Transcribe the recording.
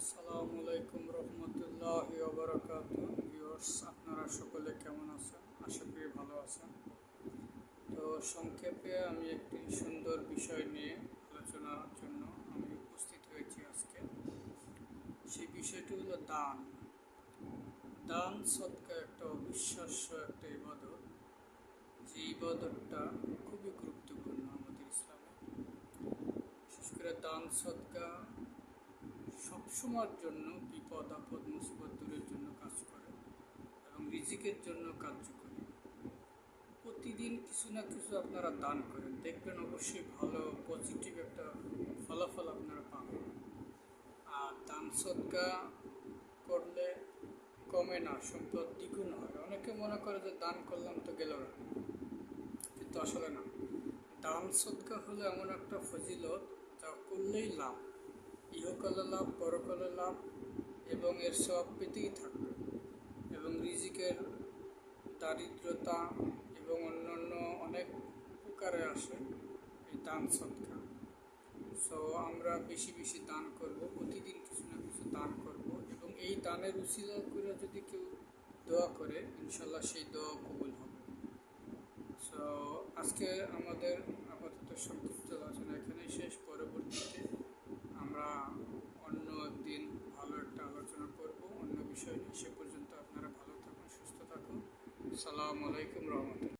আসসালামু আলাইকুম রহমতুল্লাহি ওয়া বারাকাতুহু। ভিউয়ার্স, আপনারা সকলে কেমন আছেন? আশা করি ভালো আছেন। তো সংক্ষেপে আমি একটি সুন্দর বিষয় নিয়ে আলোচনার জন্য আমি উপস্থিত হয়েছি আজকে। সেই বিষয়টি হলো দান। দান সদকা একটা অবিশ্বাস্য একটা ইবাদত, যে ইবাদতটা খুবই গুরুত্বপূর্ণ আমাদের ইসলামে। বিশেষ করে দান সদকা সবসময়ের জন্য বিপদ আপদ মুসিবত দূরের জন্য কাজ করে এবং রিজিকের জন্য কার্যকরী। প্রতিদিন কিছু না কিছু আপনারা দান করেন, দেখবেন অবশ্যই ভালো পজিটিভ একটা ফলাফল আপনারা পাবেন। আর দান সদকা করলে কমে না, সম্পদ দ্বিগুণ হয়। অনেকে মনে করে যে দান করলাম তো গেল না, কিন্তু আসলে না। দান সদকা হলো এমন একটা ফজিলত যা করলেই লাভ, ইহকালে লাভ, পরকালে লাভ, এবং এর সব পেতেই থাকবে। এবং রিজিকের দারিদ্রতা এবং অন্যান্য অনেক উপকারে আসে এই দান সদকা। সো আমরা বেশি বেশি দান করব, প্রতিদিন কিছু না কিছু দান করব, এবং এই দানের উসিলা করে যদি কেউ দোয়া করে, ইনশাল্লাহ সেই দোয়া কবুল হবে। সো আজকে আমাদের আপাতত সংক্ষিপ্ত আলোচনা এখানেই শেষ। পরবর্তীতে আমরা অন্য একদিন ভালো একটা আলোচনা করব অন্য বিষয় নিয়ে। সে পর্যন্ত আপনারা ভালো থাকুন, সুস্থ থাকুন। আসসালামু আলাইকুম রহমতুল্লাহ।